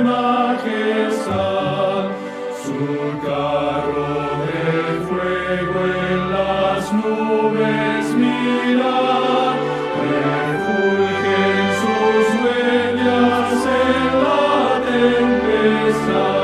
majestad, su carro de fuego en las nubes mira, refulgen sus huellas en la tempestad.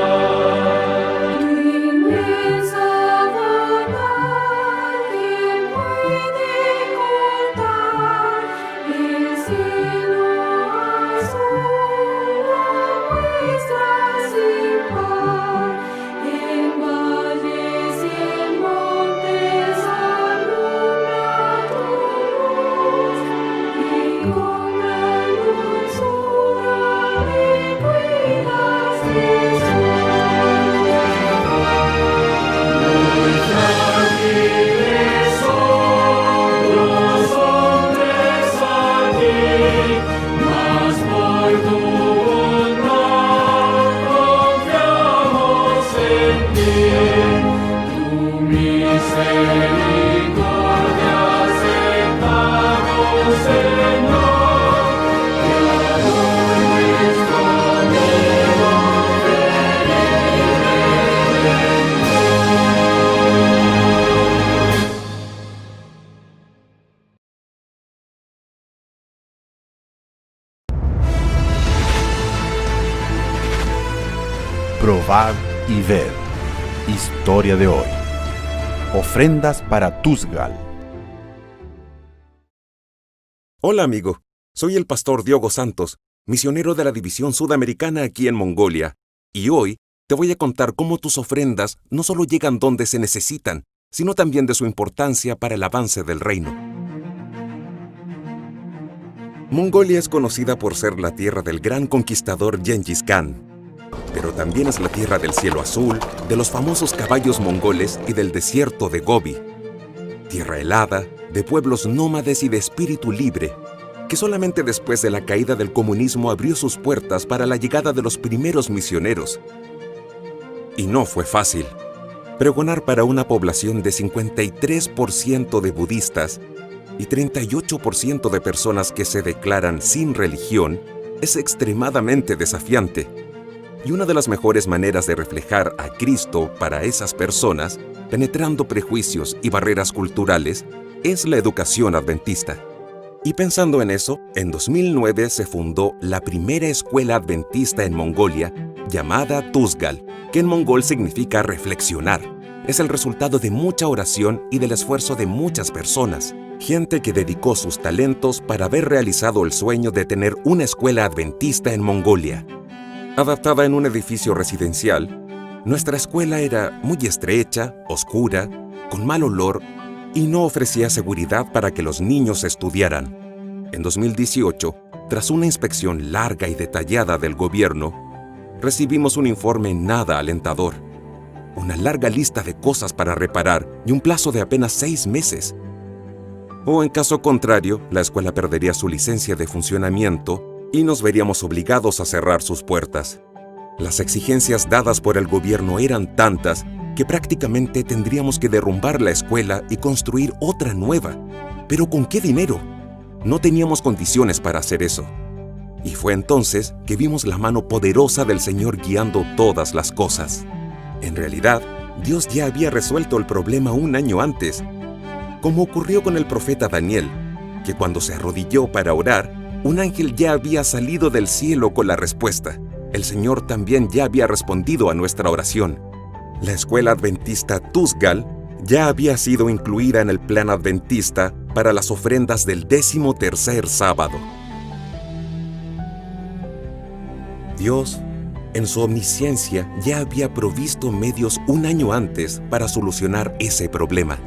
Probad y ved. Historia de hoy. Ofrendas para Tusgal. Hola amigo, soy el pastor Diogo Santos, misionero de la División Sudamericana aquí en Mongolia, y hoy te voy a contar cómo tus ofrendas no solo llegan donde se necesitan, sino también de su importancia para el avance del reino. Mongolia es conocida por ser la tierra del gran conquistador Gengis Khan, pero también es la tierra del cielo azul, de los famosos caballos mongoles y del desierto de Gobi. Tierra helada, de pueblos nómades y de espíritu libre, que solamente después de la caída del comunismo abrió sus puertas para la llegada de los primeros misioneros. Y no fue fácil. Pregonar para una población de 53% de budistas y 38% de personas que se declaran sin religión es extremadamente desafiante. Y una de las mejores maneras de reflejar a Cristo para esas personas, penetrando prejuicios y barreras culturales, es la educación adventista. Y pensando en eso, en 2009 se fundó la primera escuela adventista en Mongolia, llamada Tusgal, que en mongol significa reflexionar. Es el resultado de mucha oración y del esfuerzo de muchas personas, gente que dedicó sus talentos para haber realizado el sueño de tener una escuela adventista en Mongolia. Adaptada en un edificio residencial, nuestra escuela era muy estrecha, oscura, con mal olor y no ofrecía seguridad para que los niños estudiaran. En 2018, tras una inspección larga y detallada del gobierno, recibimos un informe nada alentador. Una larga lista de cosas para reparar y un plazo de apenas 6 meses. O en caso contrario, la escuela perdería su licencia de funcionamiento y nos veríamos obligados a cerrar sus puertas. Las exigencias dadas por el gobierno eran tantas que prácticamente tendríamos que derrumbar la escuela y construir otra nueva. ¿Pero con qué dinero? No teníamos condiciones para hacer eso. Y fue entonces que vimos la mano poderosa del Señor guiando todas las cosas. En realidad, Dios ya había resuelto el problema un año antes, como ocurrió con el profeta Daniel, que cuando se arrodilló para orar, un ángel ya había salido del cielo con la respuesta. El Señor también ya había respondido a nuestra oración. La escuela adventista Tusgal ya había sido incluida en el plan adventista para las ofrendas del 13º sábado. Dios, en su omnisciencia, ya había provisto medios un año antes para solucionar ese problema.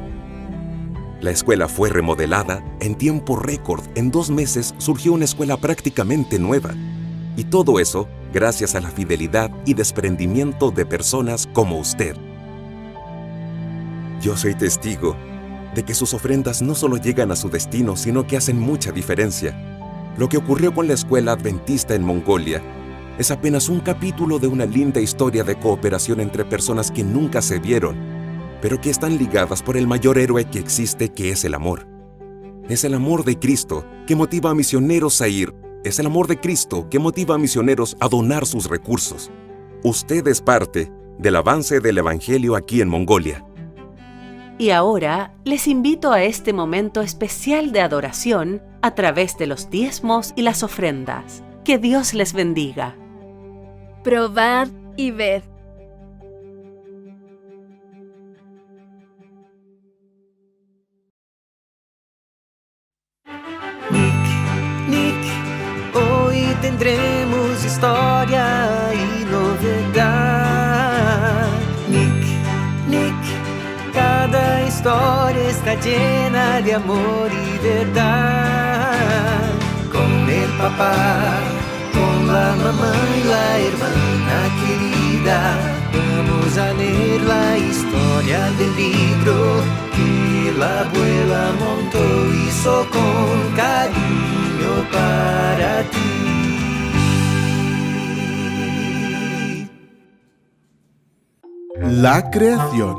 La escuela fue remodelada, en tiempo récord, en 2 meses surgió una escuela prácticamente nueva. Y todo eso gracias a la fidelidad y desprendimiento de personas como usted. Yo soy testigo de que sus ofrendas no solo llegan a su destino, sino que hacen mucha diferencia. Lo que ocurrió con la escuela adventista en Mongolia es apenas un capítulo de una linda historia de cooperación entre personas que nunca se vieron, pero que están ligadas por el mayor héroe que existe, que es el amor. Es el amor de Cristo que motiva a misioneros a ir Es el amor de Cristo que motiva a misioneros a donar sus recursos. Usted es parte del avance del Evangelio aquí en Mongolia. Y ahora les invito a este momento especial de adoración a través de los diezmos y las ofrendas. Que Dios les bendiga. Probad y ved. Nick, hoy tendremos historia y novedad. Nick, cada historia está llena de amor y verdad. Con el papá, con la mamá y la hermana querida, vamos a leer la historia del libro que la abuela Monto hizo con cariño para ti. La creación.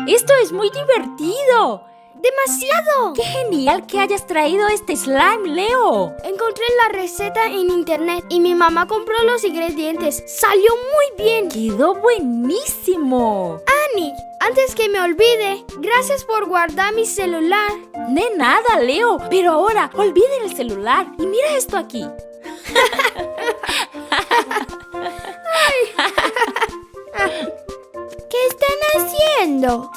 ¡Esto es muy divertido! ¡Demasiado! ¡Qué genial que hayas traído este slime, Leo! Encontré la receta en internet y mi mamá compró los ingredientes. ¡Salió muy bien! ¡Quedó buenísimo! Nick, antes que me olvide, gracias por guardar mi celular. De nada, Leo. Pero ahora, olviden el celular y mira esto aquí. ¿Qué están haciendo?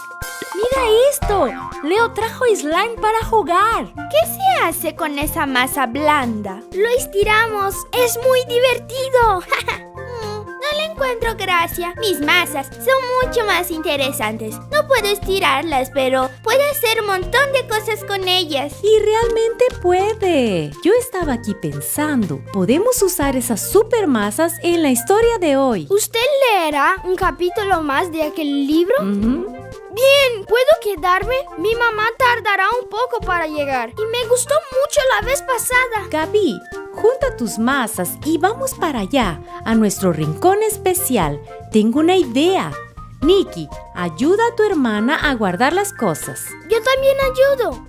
¡Mira esto! Leo trajo slime para jugar. ¿Qué se hace con esa masa blanda? Lo estiramos. ¡Es muy divertido! No le encuentro gracia. Mis masas son mucho más interesantes. No puedo estirarlas, pero puedo hacer un montón de cosas con ellas. Y realmente puede. Yo estaba aquí pensando, podemos usar esas supermasas en la historia de hoy. ¿Usted leerá un capítulo más de aquel libro? Bien, ¿puedo quedarme? Mi mamá tardará un poco para llegar y me gustó mucho la vez pasada. Gaby, junta tus masas y vamos para allá, a nuestro rincón especial. Tengo una idea. Nikki, ayuda a tu hermana a guardar las cosas. Yo también ayudo.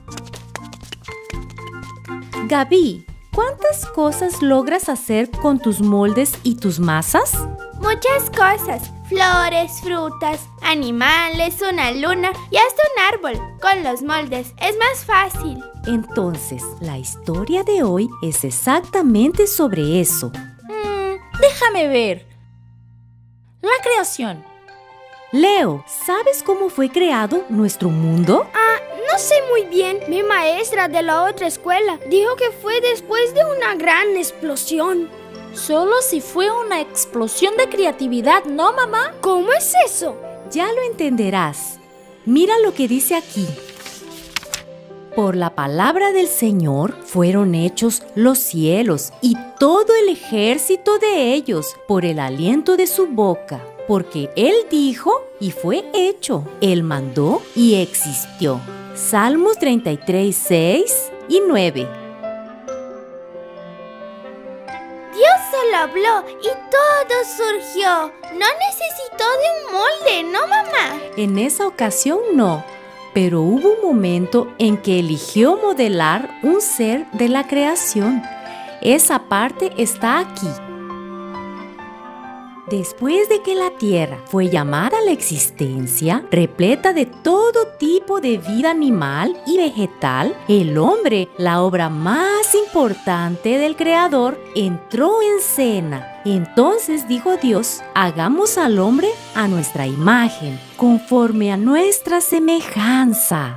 Gaby, ¿cuántas cosas logras hacer con tus moldes y tus masas? Muchas cosas. Flores, frutas, animales, una luna y hasta un árbol. Con los moldes es más fácil. Entonces, la historia de hoy es exactamente sobre eso. Déjame ver. La creación. Leo, ¿sabes cómo fue creado nuestro mundo? No sé muy bien. Mi maestra de la otra escuela dijo que fue después de una gran explosión. Solo si fue una explosión de creatividad, ¿no, mamá? ¿Cómo es eso? Ya lo entenderás. Mira lo que dice aquí. Por la palabra del Señor fueron hechos los cielos y todo el ejército de ellos por el aliento de su boca. Porque Él dijo y fue hecho. Él mandó y existió. Salmos 33, 6 y 9. Dios solo habló y todo surgió. No necesitó de un molde, ¿no, mamá? En esa ocasión no, pero hubo un momento en que eligió modelar un ser de la creación. Esa parte está aquí. Después de que la tierra fue llamada a la existencia, repleta de todo tipo de vida animal y vegetal, el hombre, la obra más importante del Creador, entró en escena. Entonces dijo Dios, hagamos al hombre a nuestra imagen, conforme a nuestra semejanza.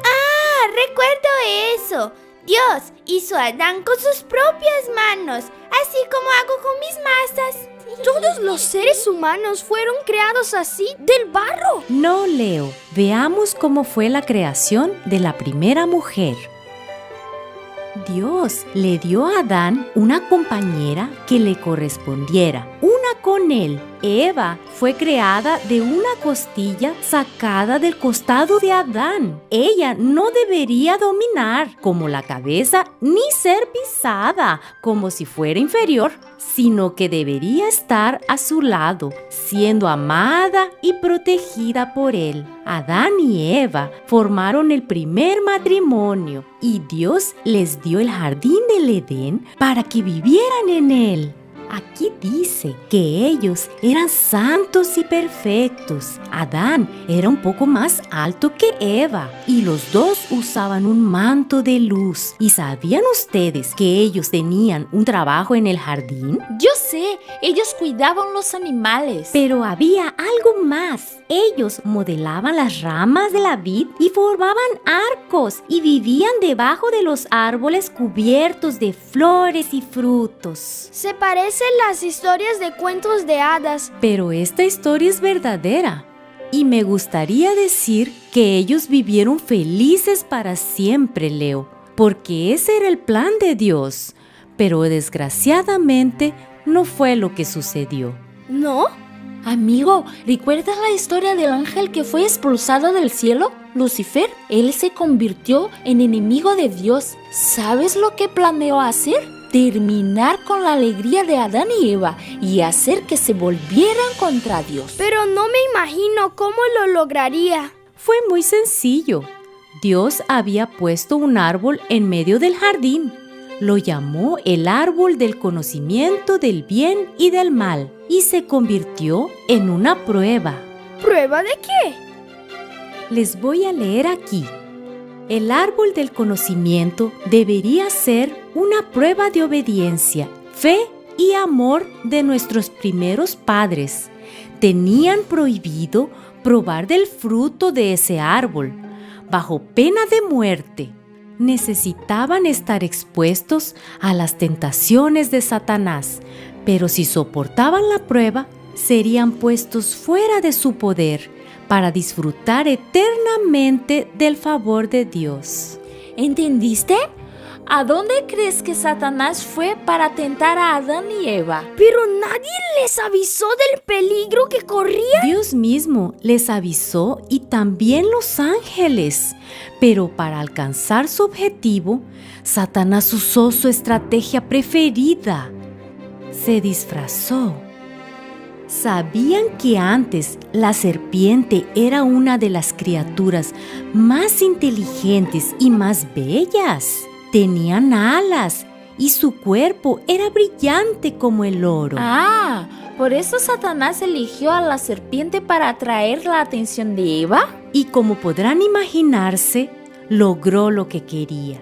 Recuerdo eso. Dios hizo a Adán con sus propias manos, así como hago con mis masas. Todos los seres humanos fueron creados así, del barro. No, Leo. Veamos cómo fue la creación de la primera mujer. Dios le dio a Adán una compañera que le correspondiera, una con él. Eva fue creada de una costilla sacada del costado de Adán. Ella no debería dominar como la cabeza ni ser pisada como si fuera inferior, sino que debería estar a su lado, siendo amada y protegida por él. Adán y Eva formaron el primer matrimonio y Dios les dio el jardín del Edén para que vivieran en él. Aquí dice que ellos eran santos y perfectos. Adán era un poco más alto que Eva y los dos usaban un manto de luz. ¿Y sabían ustedes que ellos tenían un trabajo en el jardín? Yo sé, ellos cuidaban los animales. Pero había algo más. Ellos modelaban las ramas de la vid y formaban arcos y vivían debajo de los árboles cubiertos de flores y frutos. Se parecen las historias de cuentos de hadas. Pero esta historia es verdadera. Y me gustaría decir que ellos vivieron felices para siempre, Leo, porque ese era el plan de Dios. Pero desgraciadamente no fue lo que sucedió. ¿No? Amigo, ¿recuerdas la historia del ángel que fue expulsado del cielo? Lucifer, él se convirtió en enemigo de Dios. ¿Sabes lo que planeó hacer? Terminar con la alegría de Adán y Eva y hacer que se volvieran contra Dios. Pero no me imagino cómo lo lograría. Fue muy sencillo. Dios había puesto un árbol en medio del jardín. Lo llamó el árbol del conocimiento del bien y del mal y se convirtió en una prueba. ¿Prueba de qué? Les voy a leer aquí. El árbol del conocimiento debería ser una prueba de obediencia, fe y amor de nuestros primeros padres. Tenían prohibido probar del fruto de ese árbol, bajo pena de muerte. Necesitaban estar expuestos a las tentaciones de Satanás, pero si soportaban la prueba, serían puestos fuera de su poder para disfrutar eternamente del favor de Dios. ¿Entendiste? ¿A dónde crees que Satanás fue para tentar a Adán y Eva? Pero nadie les avisó del peligro que corría. Dios mismo les avisó y también los ángeles. Pero para alcanzar su objetivo, Satanás usó su estrategia preferida. Se disfrazó. ¿Sabían que antes la serpiente era una de las criaturas más inteligentes y más bellas? Tenían alas y su cuerpo era brillante como el oro. Ah, ¿por eso Satanás eligió a la serpiente para atraer la atención de Eva? Y como podrán imaginarse, logró lo que quería.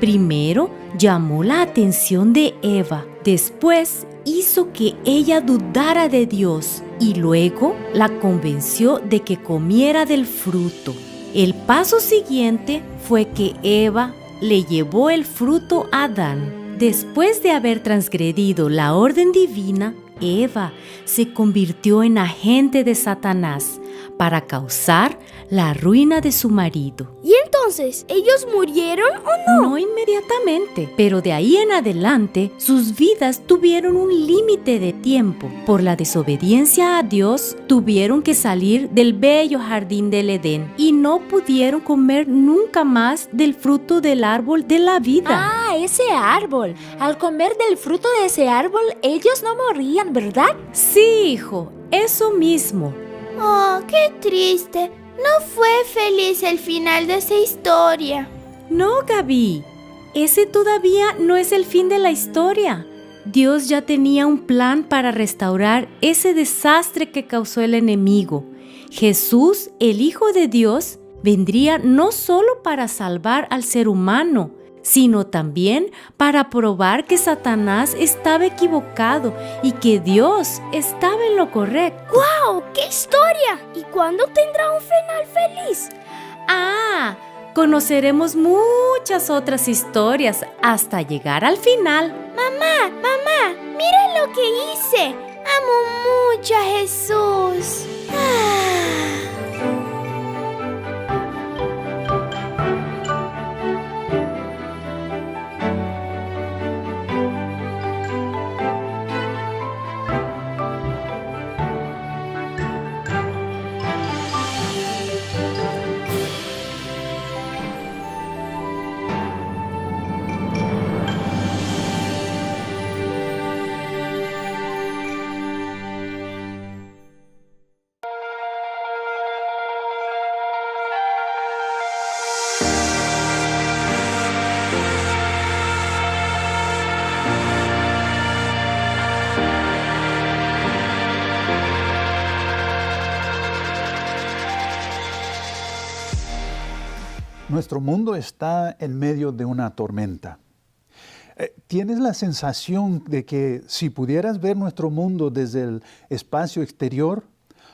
Primero llamó la atención de Eva, después hizo que ella dudara de Dios y luego la convenció de que comiera del fruto. El paso siguiente fue que Eva le llevó el fruto a Adán. Después de haber transgredido la orden divina, Eva se convirtió en agente de Satanás para causar la ruina de su marido. ¿Y entonces ellos murieron o no? No inmediatamente, pero de ahí en adelante sus vidas tuvieron un límite de tiempo. Por la desobediencia a Dios, tuvieron que salir del bello jardín del Edén y no pudieron comer nunca más del fruto del árbol de la vida. Ah, ese árbol. Al comer del fruto de ese árbol, ellos no morían, ¿verdad? Sí, hijo, eso mismo. Oh, qué triste. No fue feliz el final de esa historia. No, Gaby, ese todavía no es el fin de la historia. Dios ya tenía un plan para restaurar ese desastre que causó el enemigo. Jesús, el Hijo de Dios, vendría no solo para salvar al ser humano, sino también para probar que Satanás estaba equivocado y que Dios estaba en lo correcto. ¡Guau! ¡Qué historia! ¿Y cuándo tendrá un final feliz? Ah, conoceremos muchas otras historias hasta llegar al final. Mamá, mira lo que hice. Amo mucho a Jesús. Nuestro mundo está en medio de una tormenta. ¿Tienes la sensación de que si pudieras ver nuestro mundo desde el espacio exterior,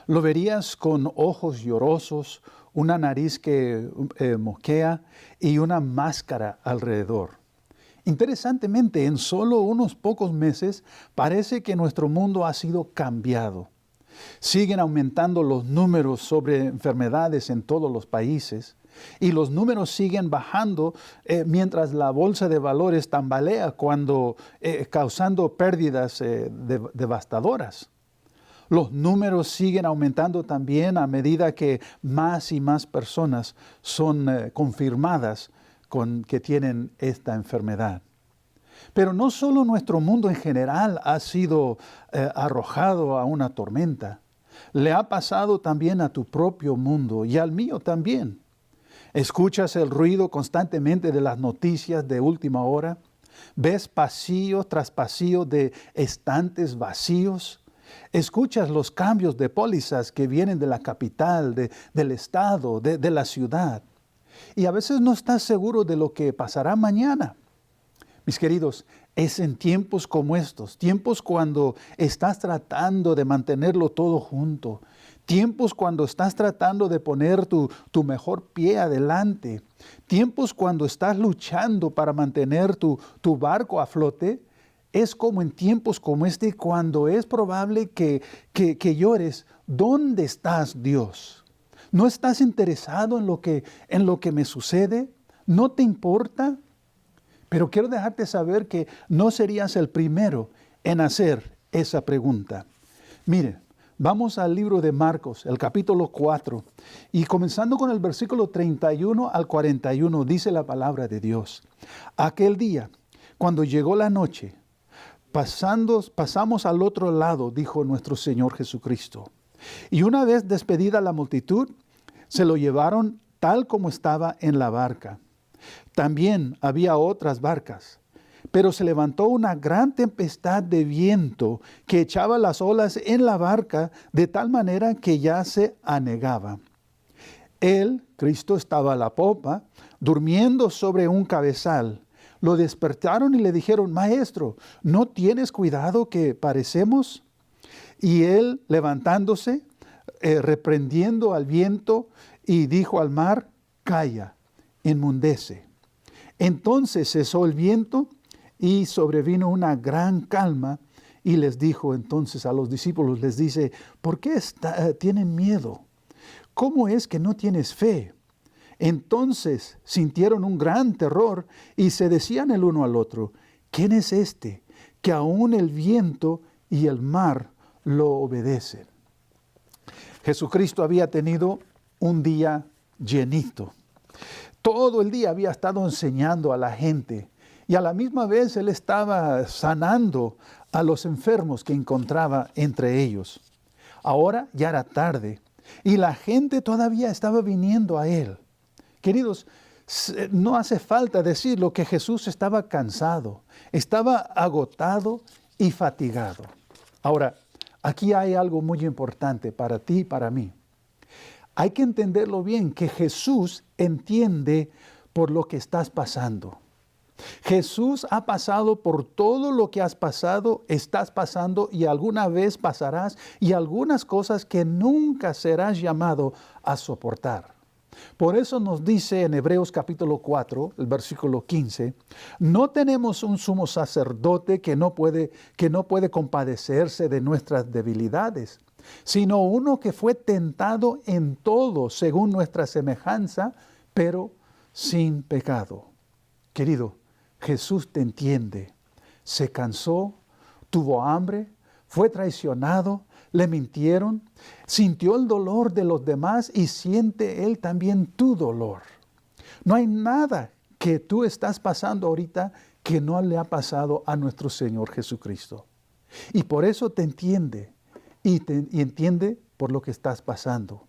lo verías con ojos llorosos, una nariz que mosquea y una máscara alrededor? Interesantemente, en solo unos pocos meses parece que nuestro mundo ha sido cambiado. Siguen aumentando los números sobre enfermedades en todos los países y los números siguen bajando mientras la bolsa de valores tambalea causando pérdidas devastadoras. Los números siguen aumentando también a medida que más y más personas son confirmadas que tienen esta enfermedad. Pero no solo nuestro mundo en general ha sido arrojado a una tormenta. Le ha pasado también a tu propio mundo y al mío también. ¿Escuchas el ruido constantemente de las noticias de última hora? ¿Ves pasillo tras pasillo de estantes vacíos? ¿Escuchas los cambios de pólizas que vienen de la capital, del estado, de la ciudad? Y a veces no estás seguro de lo que pasará mañana. Mis queridos, es en tiempos como estos, tiempos cuando estás tratando de mantenerlo todo junto, tiempos cuando estás tratando de poner tu mejor pie adelante, tiempos cuando estás luchando para mantener tu barco a flote, es como en tiempos como este cuando es probable que llores. ¿Dónde estás, Dios? ¿No estás interesado en lo que me sucede? ¿No te importa? Pero quiero dejarte saber que no serías el primero en hacer esa pregunta. Mire, vamos al libro de Marcos, el capítulo 4, y comenzando con el versículo 31 al 41, dice la palabra de Dios. Aquel día, cuando llegó la noche, pasamos al otro lado, dijo nuestro Señor Jesucristo. Y una vez despedida la multitud, se lo llevaron tal como estaba en la barca. También había otras barcas, pero se levantó una gran tempestad de viento que echaba las olas en la barca de tal manera que ya se anegaba. Él, Cristo, estaba a la popa, durmiendo sobre un cabezal. Lo despertaron y le dijeron: Maestro, ¿no tienes cuidado que parecemos? Y él, levantándose, reprendiendo al viento, y dijo al mar: Calla, enmudece. Entonces cesó el viento y sobrevino una gran calma, y les dijo entonces a los discípulos, les dice: ¿por qué tienen miedo? ¿Cómo es que no tienes fe? Entonces sintieron un gran terror y se decían el uno al otro: ¿quién es este que aún el viento y el mar lo obedecen? Jesucristo había tenido un día llenito. Todo el día había estado enseñando a la gente y a la misma vez Él estaba sanando a los enfermos que encontraba entre ellos. Ahora ya era tarde y la gente todavía estaba viniendo a Él. Queridos, no hace falta decirlo que Jesús estaba cansado, estaba agotado y fatigado. Ahora, aquí hay algo muy importante para ti y para mí. Hay que entenderlo bien, que Jesús entiende por lo que estás pasando. Jesús ha pasado por todo lo que has pasado, estás pasando y alguna vez pasarás, y algunas cosas que nunca serás llamado a soportar. Por eso nos dice en Hebreos capítulo 4, el versículo 15, no tenemos un sumo sacerdote que no puede compadecerse de nuestras debilidades, sino uno que fue tentado en todo según nuestra semejanza, pero sin pecado. Querido, Jesús te entiende. Se cansó, tuvo hambre, fue traicionado, le mintieron, sintió el dolor de los demás y siente Él también tu dolor. No hay nada que tú estás pasando ahorita que no le ha pasado a nuestro Señor Jesucristo. Y por eso te entiende y entiende por lo que estás pasando.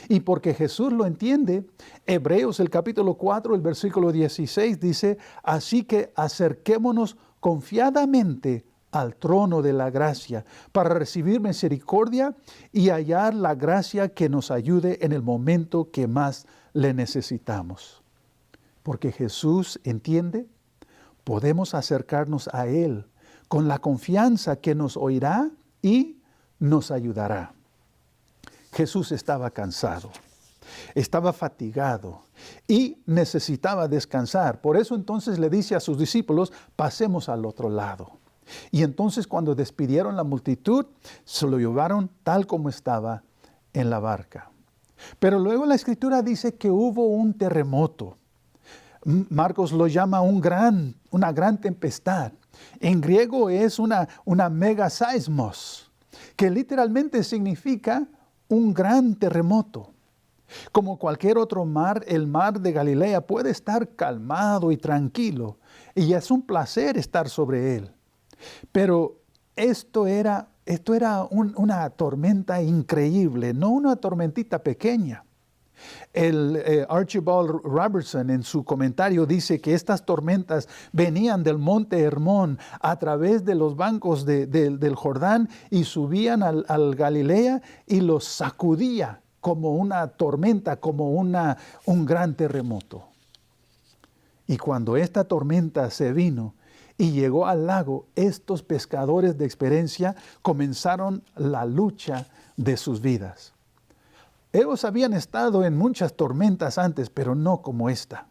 Y porque Jesús lo entiende, Hebreos el capítulo 4, el versículo 16 dice: así que acerquémonos confiadamente al trono de la gracia para recibir misericordia y hallar la gracia que nos ayude en el momento que más le necesitamos. porque Jesús entiende, podemos acercarnos a Él con la confianza que nos oirá y nos ayudará. Jesús estaba cansado, estaba fatigado y necesitaba descansar. Por eso entonces le dice a sus discípulos, pasemos al otro lado. Y entonces cuando despidieron la multitud, se lo llevaron tal como estaba en la barca. Pero luego la Escritura dice que hubo un terremoto. Marcos lo llama una gran tempestad. En griego es una megaseismos, que literalmente significa un gran terremoto. Como cualquier otro mar, el mar de Galilea puede estar calmado y tranquilo, y es un placer estar sobre él. Pero esto era una tormenta increíble, no una tormentita pequeña. El Archibald Robertson en su comentario dice que estas tormentas venían del monte Hermón a través de los bancos del Jordán y subían al Galilea y los sacudía como una tormenta, como un gran terremoto. Y cuando esta tormenta se vino y llegó al lago, estos pescadores de experiencia comenzaron la lucha de sus vidas. Ellos habían estado en muchas tormentas antes, pero no como esta.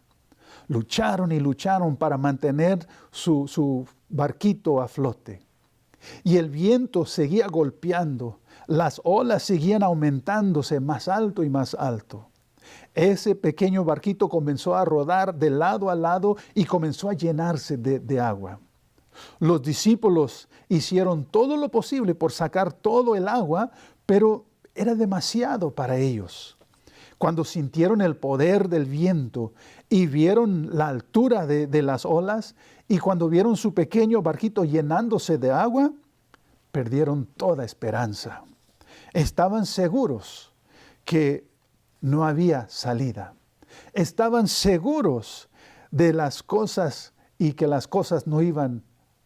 Lucharon y lucharon para mantener su barquito a flote. Y el viento seguía golpeando, las olas seguían aumentándose más alto y más alto. Ese pequeño barquito comenzó a rodar de lado a lado y comenzó a llenarse de agua. Los discípulos hicieron todo lo posible por sacar todo el agua, pero era demasiado para ellos. Cuando sintieron el poder del viento y vieron la altura de las olas, y cuando vieron su pequeño barquito llenándose de agua, perdieron toda esperanza. Estaban seguros que no había salida. Estaban seguros de las cosas y que las cosas no iban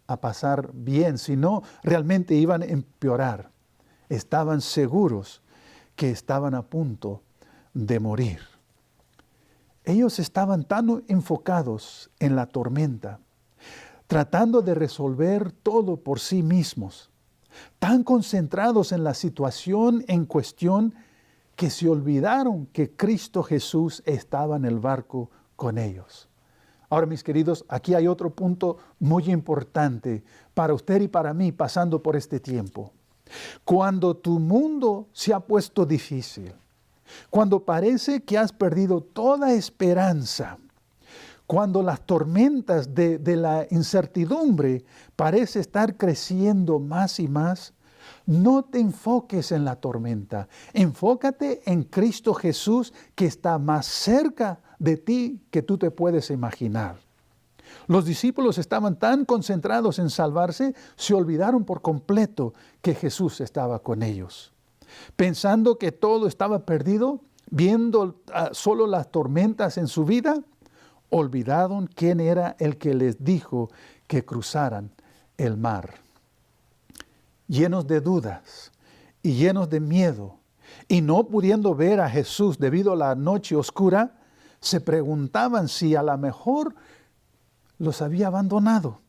a pasar bien, sino realmente iban a empeorar. Estaban seguros que estaban a punto de morir. Ellos estaban tan enfocados en la tormenta, tratando de resolver todo por sí mismos, tan concentrados en la situación en cuestión, que se olvidaron que Cristo Jesús estaba en el barco con ellos. Ahora, mis queridos, aquí hay otro punto muy importante para usted y para mí pasando por este tiempo. Cuando tu mundo se ha puesto difícil, cuando parece que has perdido toda esperanza, cuando las tormentas de la incertidumbre parece estar creciendo más y más, no te enfoques en la tormenta. Enfócate en Cristo Jesús, que está más cerca de ti que tú te puedes imaginar. Los discípulos estaban tan concentrados en salvarse, se olvidaron por completo que Jesús estaba con ellos. Pensando que todo estaba perdido, viendo solo las tormentas en su vida, olvidaron quién era el que les dijo que cruzaran el mar. Llenos de dudas y llenos de miedo, y no pudiendo ver a Jesús debido a la noche oscura, se preguntaban si a lo mejor los había abandonado.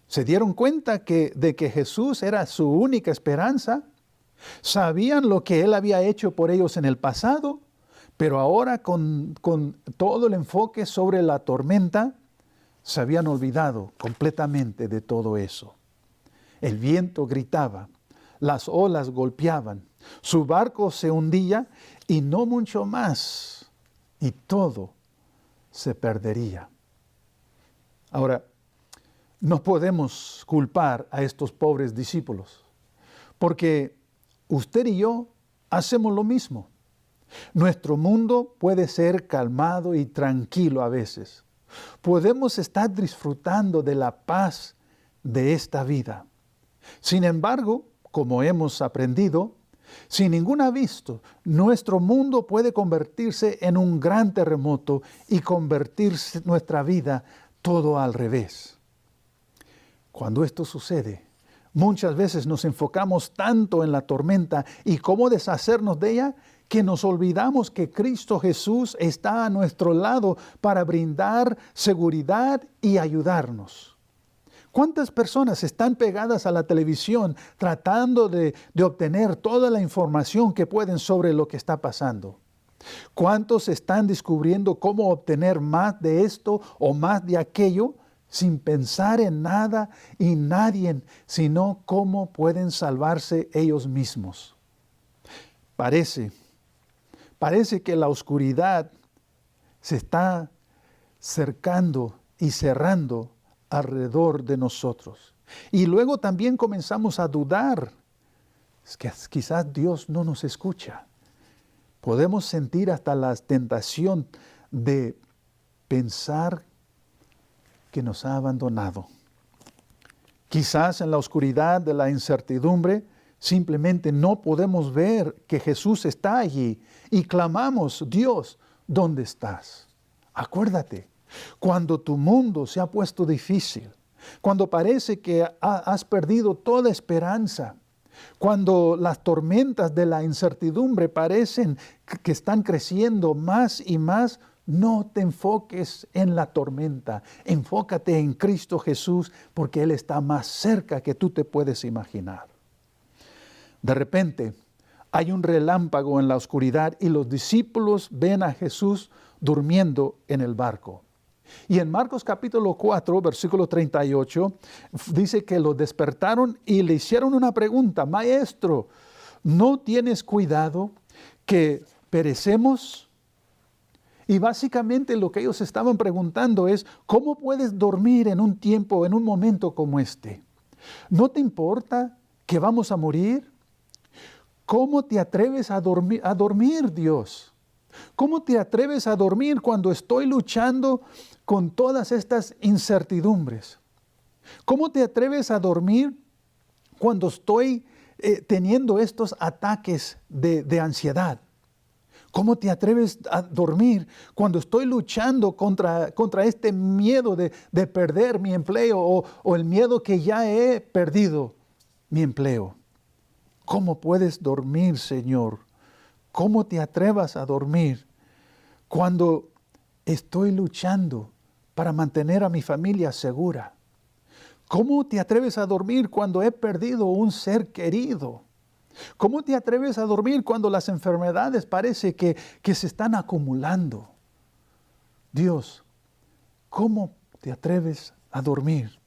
Se dieron cuenta de que Jesús era su única esperanza. Sabían lo que Él había hecho por ellos en el pasado, pero ahora con todo el enfoque sobre la tormenta, se habían olvidado completamente de todo eso. El viento gritaba, las olas golpeaban, su barco se hundía y no mucho más, y todo se perdería. Ahora, no podemos culpar a estos pobres discípulos, porque usted y yo hacemos lo mismo. Nuestro mundo puede ser calmado y tranquilo a veces. Podemos estar disfrutando de la paz de esta vida. Sin embargo, como hemos aprendido, sin ningún aviso, nuestro mundo puede convertirse en un gran terremoto y convertirse nuestra vida todo al revés. Cuando esto sucede, muchas veces nos enfocamos tanto en la tormenta y cómo deshacernos de ella, que nos olvidamos que Cristo Jesús está a nuestro lado para brindar seguridad y ayudarnos. ¿Cuántas personas están pegadas a la televisión tratando de obtener toda la información que pueden sobre lo que está pasando? ¿Cuántos están descubriendo cómo obtener más de esto o más de aquello sin pensar en nada y nadie, sino cómo pueden salvarse ellos mismos? Parece que la oscuridad se está cercando y cerrando alrededor de nosotros. Y luego también comenzamos a dudar. Es que quizás Dios no nos escucha. Podemos sentir hasta la tentación de pensar que nos ha abandonado. Quizás en la oscuridad de la incertidumbre simplemente no podemos ver que Jesús está allí y clamamos: Dios, ¿dónde estás? Acuérdate, cuando tu mundo se ha puesto difícil, cuando parece que has perdido toda esperanza, cuando las tormentas de la incertidumbre parecen que están creciendo más y más, no te enfoques en la tormenta, enfócate en Cristo Jesús, porque Él está más cerca que tú te puedes imaginar. De repente, hay un relámpago en la oscuridad y los discípulos ven a Jesús durmiendo en el barco. Y en Marcos capítulo 4, versículo 38, dice que lo despertaron y le hicieron una pregunta: Maestro, ¿no tienes cuidado que perecemos? Y básicamente lo que ellos estaban preguntando es: ¿cómo puedes dormir en un tiempo, en un momento como este? ¿No te importa que vamos a morir? ¿Cómo te atreves a dormir, Dios? ¿Cómo te atreves a dormir cuando estoy luchando con todas estas incertidumbres? ¿Cómo te atreves a dormir cuando estoy teniendo estos ataques de ansiedad? ¿Cómo te atreves a dormir cuando estoy luchando contra este miedo de perder mi empleo o el miedo que ya he perdido mi empleo? ¿Cómo puedes dormir, Señor? ¿Cómo te atrevas a dormir cuando estoy luchando para mantener a mi familia segura? ¿Cómo te atreves a dormir cuando he perdido un ser querido? ¿Cómo te atreves a dormir cuando las enfermedades parece que se están acumulando? Dios, ¿cómo te atreves a dormir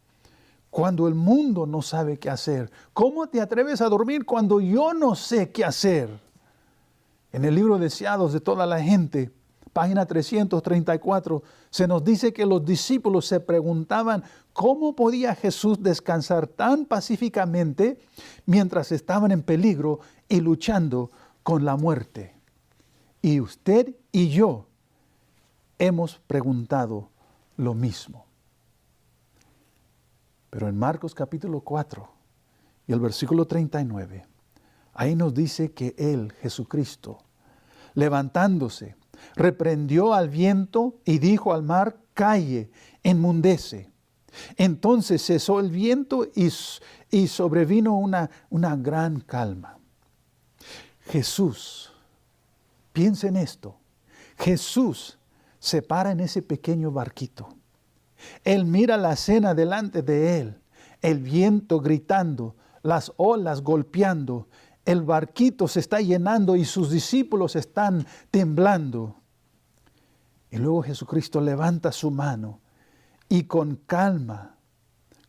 cuando el mundo no sabe qué hacer? ¿Cómo te atreves a dormir cuando yo no sé qué hacer? En el libro Deseados de toda la gente, página 334, se nos dice que los discípulos se preguntaban cómo podía Jesús descansar tan pacíficamente mientras estaban en peligro y luchando con la muerte. Y usted y yo hemos preguntado lo mismo. Pero en Marcos capítulo 4 y el versículo 39, ahí nos dice que Él, Jesucristo, levantándose, reprendió al viento y dijo al mar: calle, enmudece. Entonces cesó el viento y sobrevino una gran calma. Jesús, piensa en esto, Jesús se para en ese pequeño barquito. Él mira la escena delante de Él, el viento gritando, las olas golpeando, el barquito se está llenando y sus discípulos están temblando. Y luego Jesucristo levanta su mano y con calma,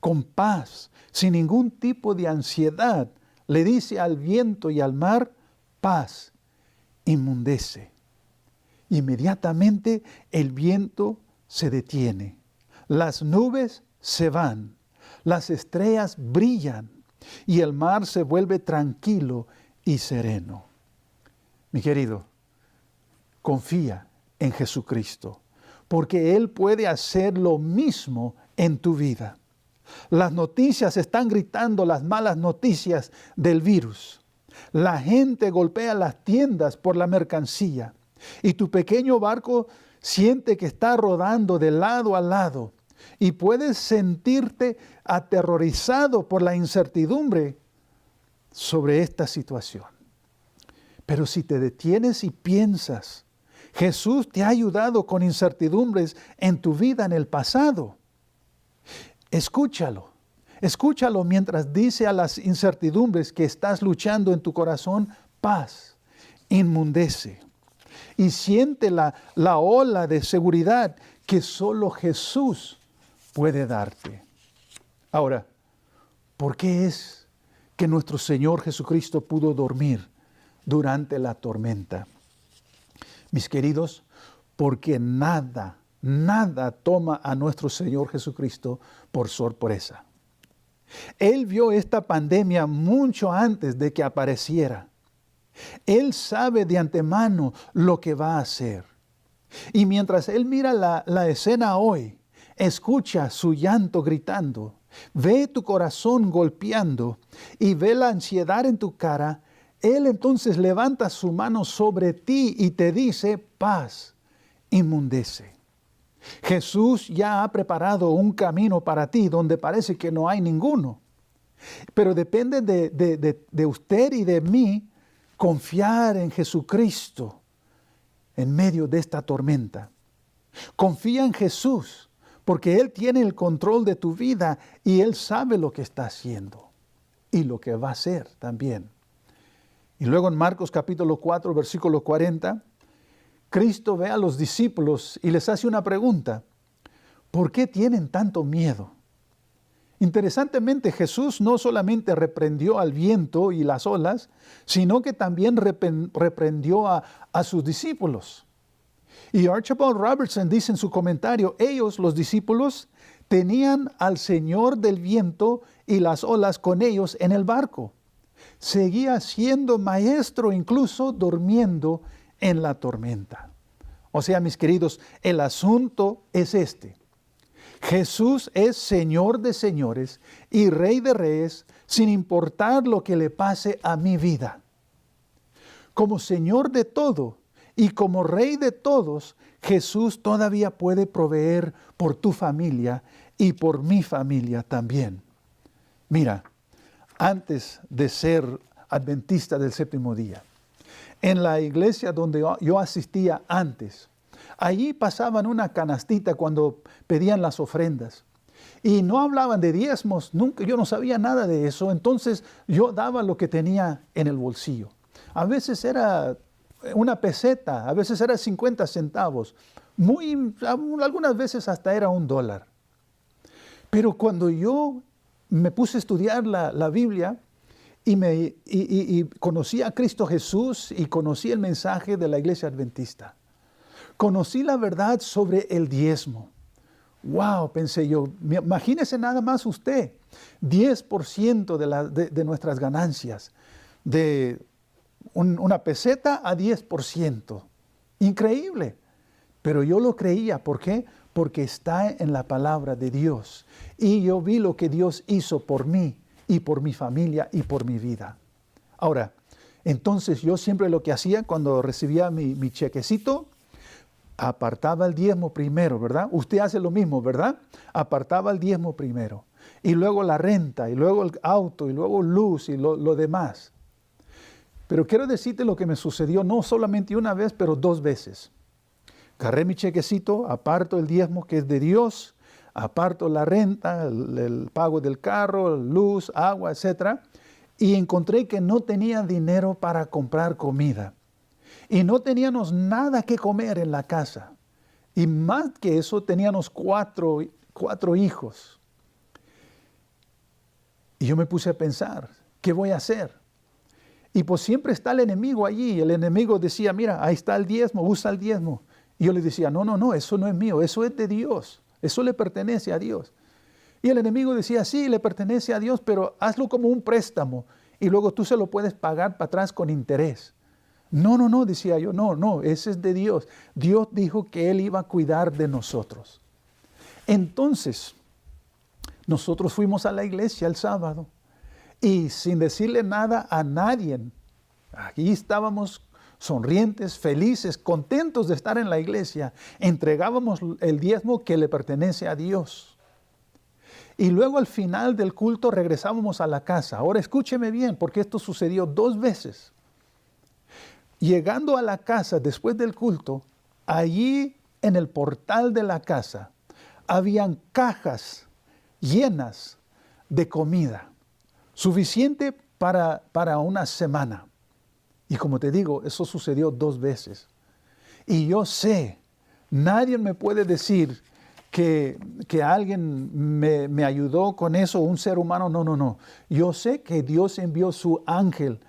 con paz, sin ningún tipo de ansiedad, le dice al viento y al mar: paz, enmudece. Inmediatamente el viento se detiene, las nubes se van, las estrellas brillan y el mar se vuelve tranquilo y sereno. Mi querido, confía en Jesucristo, porque Él puede hacer lo mismo en tu vida. Las noticias están gritando las malas noticias del virus. La gente golpea las tiendas por la mercancía y tu pequeño barco siente que está rodando de lado a lado y puedes sentirte aterrorizado por la incertidumbre sobre esta situación. Pero si te detienes y piensas, Jesús te ha ayudado con incertidumbres en tu vida en el pasado. Escúchalo. Escúchalo mientras dice a las incertidumbres que estás luchando en tu corazón, paz, inmundece. Y siente la ola de seguridad que solo Jesús puede darte. Ahora, ¿por qué es que nuestro Señor Jesucristo pudo dormir durante la tormenta? Mis queridos, porque nada toma a nuestro Señor Jesucristo por sorpresa. Él vio esta pandemia mucho antes de que apareciera. Él sabe de antemano lo que va a hacer. Y mientras Él mira la escena hoy, escucha su llanto gritando, ve tu corazón golpeando y ve la ansiedad en tu cara, Él entonces levanta su mano sobre ti y te dice, paz, inmundece. Jesús ya ha preparado un camino para ti donde parece que no hay ninguno. Pero depende de usted y de mí confiar en Jesucristo en medio de esta tormenta. Confía en Jesús porque Él tiene el control de tu vida y Él sabe lo que está haciendo y lo que va a hacer también. Y luego en Marcos capítulo 4, versículo 40, Cristo ve a los discípulos y les hace una pregunta. ¿Por qué tienen tanto miedo? Interesantemente, Jesús no solamente reprendió al viento y las olas, sino que también reprendió a sus discípulos. Y Archibald Robertson dice en su comentario, ellos, los discípulos, tenían al Señor del viento y las olas con ellos en el barco. Seguía siendo maestro, incluso durmiendo en la tormenta. O sea, mis queridos, el asunto es este. Jesús es Señor de señores y Rey de reyes, sin importar lo que le pase a mi vida. Como Señor de todo y como Rey de todos, Jesús todavía puede proveer por tu familia y por mi familia también. Mira, antes de ser adventista del séptimo día, en la iglesia donde yo asistía antes, allí pasaban una canastita cuando pedían las ofrendas. Y no hablaban de diezmos, nunca, yo no sabía nada de eso, entonces yo daba lo que tenía en el bolsillo. A veces era una peseta, a veces era 50 centavos, algunas veces hasta era $1. Pero cuando yo me puse a estudiar la Biblia, y conocí a Cristo Jesús y conocí el mensaje de la iglesia adventista. Conocí la verdad sobre el diezmo. Wow, pensé yo, imagínese nada más usted, 10% de nuestras ganancias, de una peseta a 10%. Increíble. Pero yo lo creía, ¿por qué? Porque está en la palabra de Dios. Y yo vi lo que Dios hizo por mí, y por mi familia y por mi vida. Ahora, entonces yo siempre lo que hacía cuando recibía mi chequecito, apartaba el diezmo primero, ¿verdad? Usted hace lo mismo, ¿verdad? Apartaba el diezmo primero. Y luego la renta, y luego el auto, y luego luz, y lo demás. Pero quiero decirte lo que me sucedió, no solamente una vez, pero 2 veces. Agarré mi chequecito, aparto el diezmo que es de Dios, aparto la renta, el pago del carro, luz, agua, etc. Y encontré que no tenía dinero para comprar comida. Y no teníamos nada que comer en la casa. Y más que eso, teníamos cuatro hijos. Y yo me puse a pensar, ¿qué voy a hacer? Y pues siempre está el enemigo allí. El enemigo decía, mira, ahí está el diezmo, usa el diezmo. Y yo le decía, no, eso no es mío, eso es de Dios. Eso le pertenece a Dios. Y el enemigo decía, sí, le pertenece a Dios, pero hazlo como un préstamo y luego tú se lo puedes pagar para atrás con interés. No, decía yo, no, ese es de Dios. Dios dijo que Él iba a cuidar de nosotros. Entonces, nosotros fuimos a la iglesia el sábado y sin decirle nada a nadie, aquí estábamos sonrientes, felices, contentos de estar en la iglesia, entregábamos el diezmo que le pertenece a Dios. Y luego al final del culto regresábamos a la casa. Ahora escúcheme bien, porque esto sucedió 2 veces. llegando a la casa después del culto, allí en el portal de la casa habían cajas llenas de comida, suficiente para una semana. Y como te digo, eso sucedió 2 veces. Y yo sé, nadie me puede decir que alguien me ayudó con eso, un ser humano. No. Yo sé que Dios envió su ángel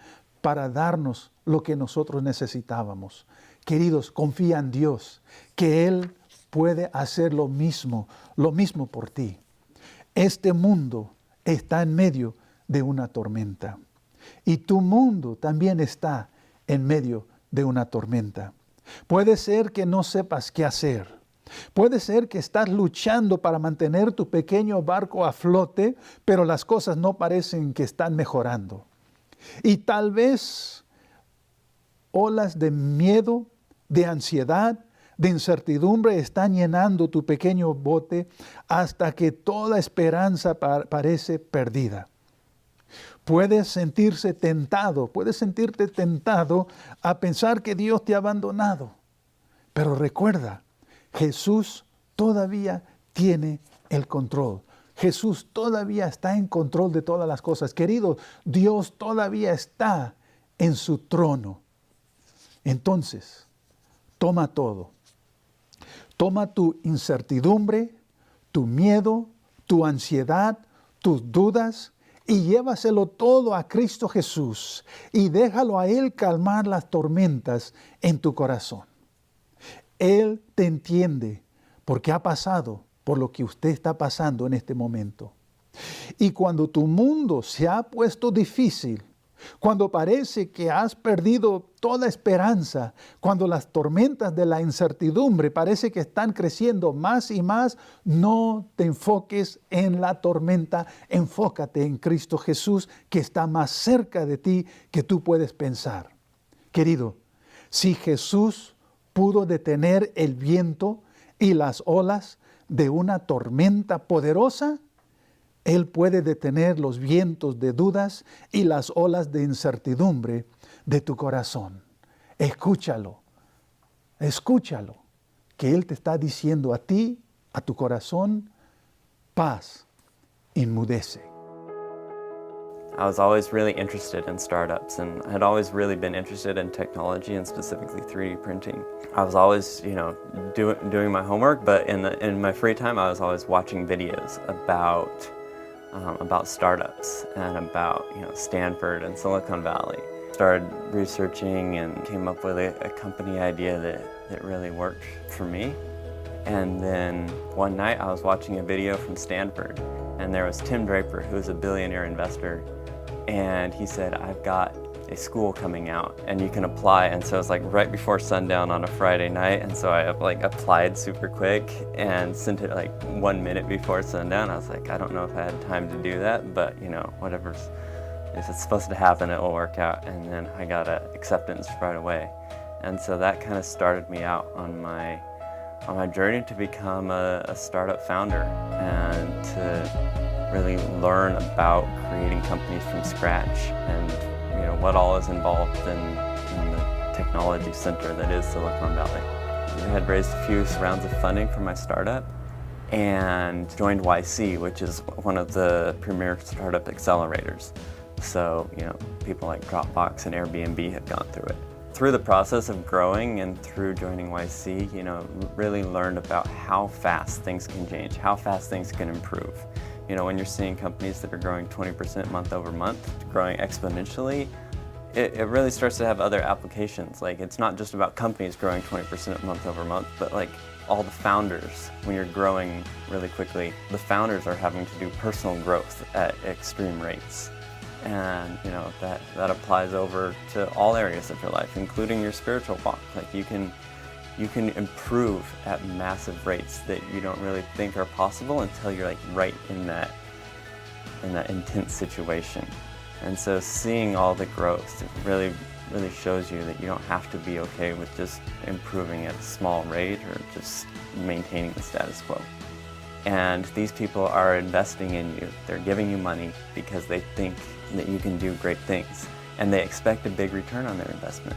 para darnos lo que nosotros necesitábamos. Queridos, confía en Dios, que Él puede hacer lo mismo por ti. Este mundo está en medio de una tormenta. Y tu mundo también está en medio de una tormenta. Puede ser que no sepas qué hacer. Puede ser que estás luchando para mantener tu pequeño barco a flote, pero las cosas no parecen que están mejorando. Y tal vez olas de miedo, de ansiedad, de incertidumbre están llenando tu pequeño bote hasta que toda esperanza parece perdida. Puedes sentirte tentado a pensar que Dios te ha abandonado. Pero recuerda, Jesús todavía tiene el control. Jesús todavía está en control de todas las cosas. Querido, Dios todavía está en su trono. Entonces, toma todo. Toma tu incertidumbre, tu miedo, tu ansiedad, tus dudas, y llévaselo todo a Cristo Jesús y déjalo a Él calmar las tormentas en tu corazón. Él te entiende porque ha pasado por lo que usted está pasando en este momento. Y cuando tu mundo se ha puesto difícil, cuando parece que has perdido toda esperanza, cuando las tormentas de la incertidumbre parece que están creciendo más y más, no te enfoques en la tormenta, enfócate en Cristo Jesús, que está más cerca de ti que tú puedes pensar. Querido, si Jesús pudo detener el viento y las olas de una tormenta poderosa, Él puede detener los vientos de dudas y las olas de incertidumbre de tu corazón. Escúchalo, que Él te está diciendo a ti, a tu corazón, paz, enmudece. I was always really interested in startups, and I had always really been interested in technology and specifically 3D printing. I was always, doing my homework, but in my free time, I was always watching videos about startups and about Stanford and Silicon Valley. Started researching and came up with a company idea that really worked for me. And then one night I was watching a video from Stanford, and there was Tim Draper, who is a billionaire investor, and he said, "I've got a school coming out and you can apply." And so it was like right before sundown on a Friday night, and so I applied super quick and sent it 1 minute before sundown. I was like, I don't know if I had time to do that, but if it's supposed to happen, it will work out. And then I got an acceptance right away, and so that kind of started me out on my journey to become a startup founder and to really learn about creating companies from scratch and what all is involved in the technology center that is Silicon Valley. We had raised a few rounds of funding for my startup and joined YC, which is one of the premier startup accelerators. So, people like Dropbox and Airbnb have gone through it. Through the process of growing and through joining YC, really learned about how fast things can change, how fast things can improve. When you're seeing companies that are growing 20% month over month, growing exponentially, it really starts to have other applications. It's not just about companies growing 20% month over month, but all the founders, when you're growing really quickly, the founders are having to do personal growth at extreme rates. And that applies over to all areas of your life, including your spiritual walk. You can improve at massive rates that you don't really think are possible until you're right in that intense situation. And so seeing all the growth, it really shows you that you don't have to be okay with just improving at a small rate or just maintaining the status quo. And these people are investing in you. They're giving you money because they think that you can do great things, and they expect a big return on their investment.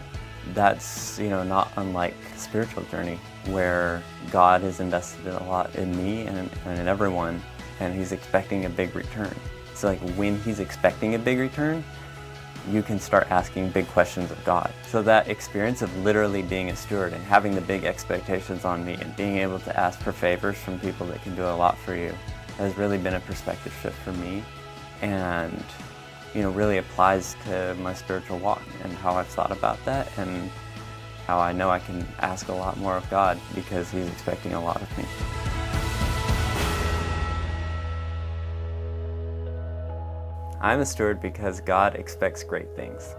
that's, not unlike spiritual journey, where God has invested a lot in me and in everyone, and he's expecting a big return. So like when he's expecting a big return, you can start asking big questions of God. So that experience of literally being a steward and having the big expectations on me and being able to ask for favors from people that can do a lot for you has really been a perspective shift for me, and really applies to my spiritual walk and how I've thought about that, and how I know I can ask a lot more of God because he's expecting a lot of me. I'm a steward because God expects great things.